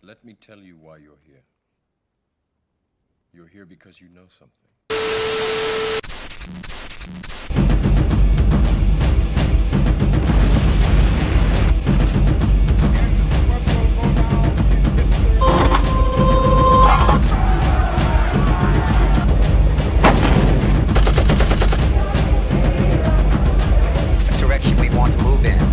Let me tell you why you're here. You're here because you know something. Direction we want to move in.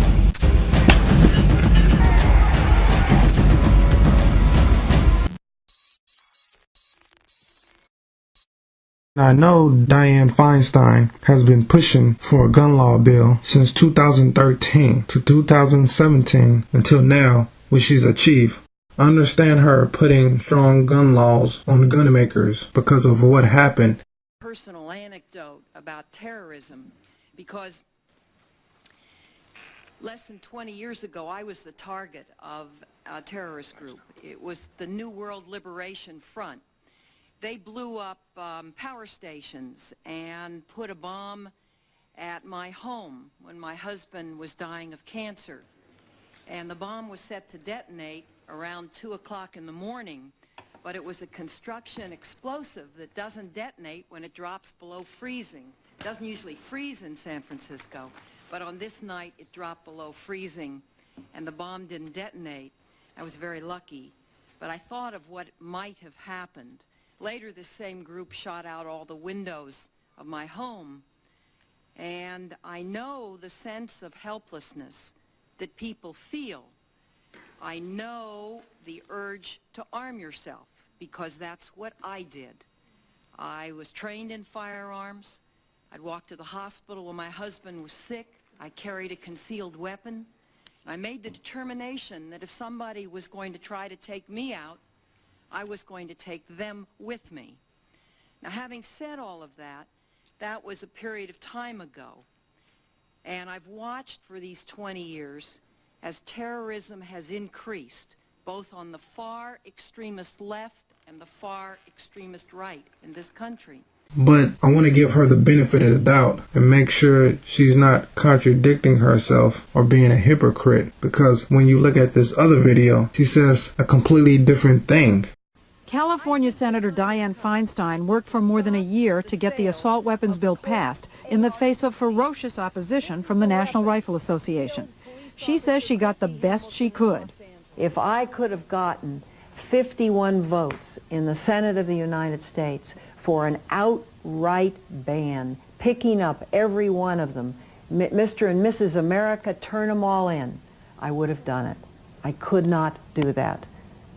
I know Dianne Feinstein has been pushing for a gun law bill since 2013 to 2017 until now, which she's achieved. I understand her putting strong gun laws on gun makers because of what happened. Personal anecdote about terrorism, because less than 20 years ago I was the target of a terrorist group. It was the New World Liberation Front. They blew up power stations and put a bomb at my home when my husband was dying of cancer. And the bomb was set to detonate around 2 o'clock in the morning, but it was a construction explosive that doesn't detonate when it drops below freezing. It doesn't usually freeze in San Francisco, but on this night it dropped below freezing and the bomb didn't detonate. I was very lucky, but I thought of what might have happened. Later, this same group shot out all the windows of my home, and I know the sense of helplessness that people feel. I know the urge to arm yourself, because that's what I did. I was trained in firearms. I'd walk to the hospital when my husband was sick. I carried a concealed weapon. I made the determination that if somebody was going to try to take me out, I was going to take them with me. Now, having said all of that, that was a period of time ago. And I've watched for these 20 years as terrorism has increased, both on the far extremist left and the far extremist right in this country. But I want to give her the benefit of the doubt and make sure she's not contradicting herself or being a hypocrite, because when you look at this other video, she says a completely different thing. California Senator Dianne Feinstein worked for more than a year to get the assault weapons bill passed in the face of ferocious opposition from the National Rifle Association. She says she got the best she could. If I could have gotten 51 votes in the Senate of the United States for an outright ban, picking up every one of them, Mr. and Mrs. America, turn them all in, I would have done it. I could not do that.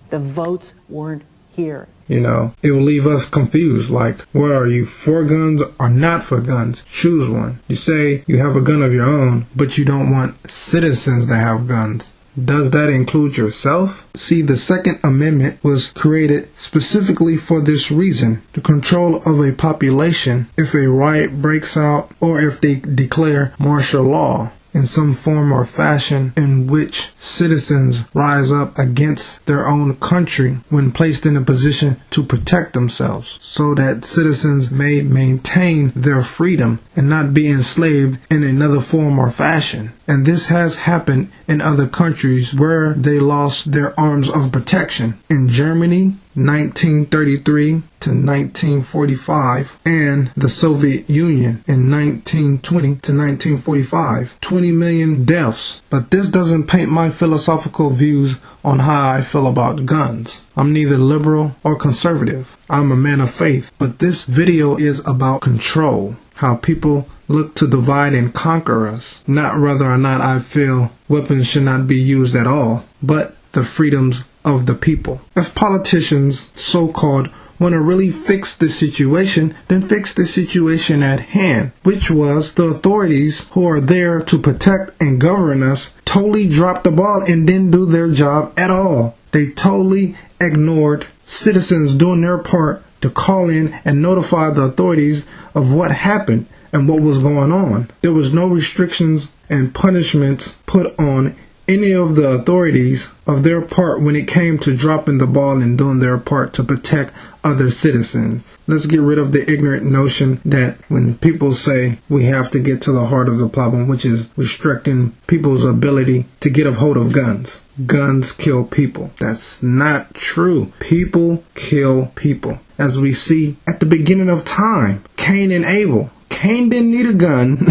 The votes weren't here. You know, it will leave us confused, like, what are you, for guns or not for guns? Choose one. You say you have a gun of your own, but you don't want citizens to have guns. Does that include yourself? See, the Second Amendment was created specifically for this reason: the control of a population if a riot breaks out or if they declare martial law in some form or fashion in which citizens rise up against their own country when placed in a position to protect themselves, so that citizens may maintain their freedom and not be enslaved in another form or fashion. And this has happened in other countries where they lost their arms of protection. In Germany, 1933 to 1945, and the Soviet Union in 1920 to 1945. 20 million deaths. But this doesn't paint my philosophical views on how I feel about guns. I'm neither liberal or conservative. I'm a man of faith. But this video is about control. How people look to divide and conquer us. Not whether or not I feel weapons should not be used at all, but the freedoms of the people. If politicians, so-called, want to really fix the situation, then fix the situation at hand, which was the authorities who are there to protect and govern us totally dropped the ball and didn't do their job at all. They totally ignored citizens doing their part to call in and notify the authorities of what happened and what was going on. There was no restrictions and punishments put on any of the authorities of their part when it came to dropping the ball and doing their part to protect other citizens. Let's get rid of the ignorant notion that when people say we have to get to the heart of the problem, which is restricting people's ability to get a hold of guns. Guns kill people. That's not true. People kill people. As we see at the beginning of time, Cain and Abel. Cain didn't need a gun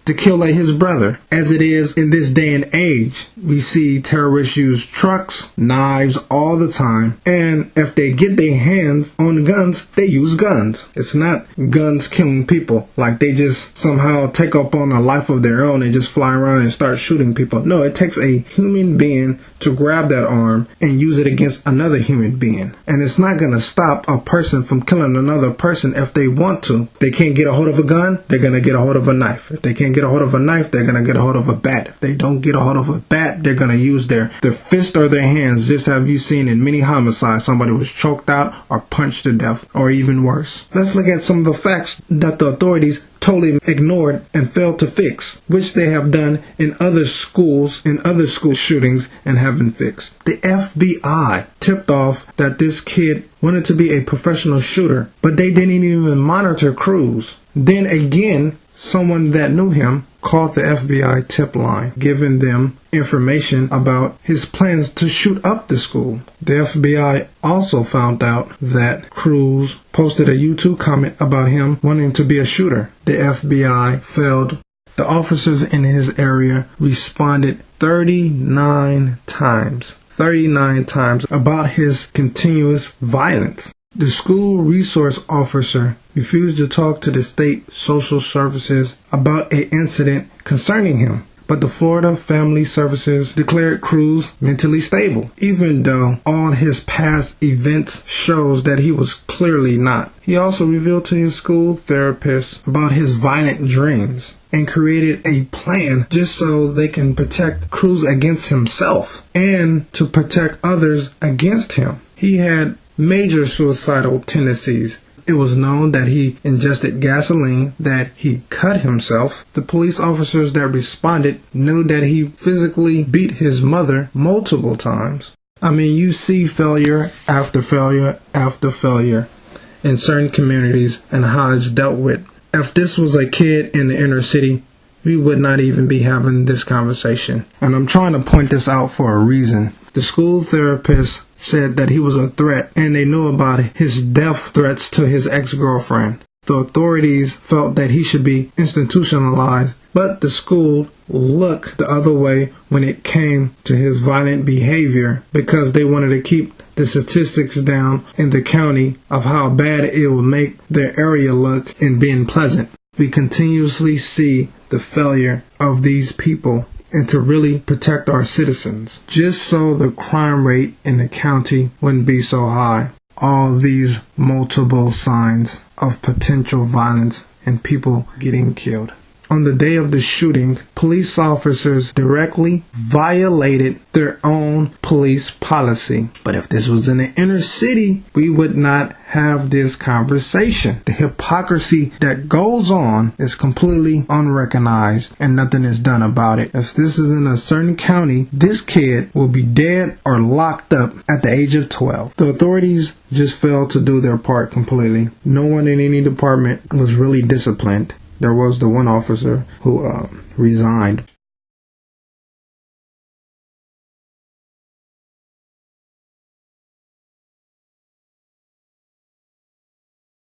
to kill his brother. As it is in this day and age, we see terrorists use trucks, knives all the time, and if they get their hands on guns, they use guns. It's not guns killing people, like they just somehow take up on a life of their own and just fly around and start shooting people. No, it takes a human being to grab that arm and use it against another human being. And it's not going to stop a person from killing another person if they want to. If they can't get a hold of a gun, they're going to get a hold of a knife. If they can't get a hold of a knife, they're going to get a hold of a bat. If they don't get a hold of a bat, they're going to use their fist or their hands. Just have you seen in many homicides, somebody was choked out or punched to death, or even worse. Let's look at some of the facts that the authorities totally ignored and failed to fix, which they have done in other schools, in other school shootings, and haven't fixed. The FBI tipped off that this kid wanted to be a professional shooter, but they didn't even monitor Cruz. Then again, someone that knew him called the FBI tip line, giving them information about his plans to shoot up the school. The FBI also found out that Cruz posted a YouTube comment about him wanting to be a shooter. The FBI failed. The officers in his area responded 39 times about his continuous violence. The school resource officer refused to talk to the state social services about an incident concerning him, but the Florida Family Services declared Cruz mentally stable, even though all his past events shows that he was clearly not. He also revealed to his school therapist about his violent dreams and created a plan just so they can protect Cruz against himself and to protect others against him. He had major suicidal tendencies. It was known that he ingested gasoline, that he cut himself. The police officers that responded knew that he physically beat his mother multiple times. I mean, you see failure after failure after failure in certain communities and how it's dealt with. If this was a kid in the inner city, we would not even be having this conversation. And I'm trying to point this out for a reason. The school therapist said that he was a threat, and they knew about his death threats to his ex-girlfriend. The authorities felt that he should be institutionalized, but the school looked the other way when it came to his violent behavior because they wanted to keep the statistics down in the county of how bad it would make their area look in being pleasant. We continuously see the failure of these people and to really protect our citizens, just so the crime rate in the county wouldn't be so high. All these multiple signs of potential violence and people getting killed. On the day of the shooting, police officers directly violated their own police policy. But if this was in the inner city, we would not have this conversation. The hypocrisy that goes on is completely unrecognized and nothing is done about it. If this is in a certain county, this kid will be dead or locked up at the age of 12. The authorities just failed to do their part completely. No one in any department was really disciplined. There was the one officer who resigned.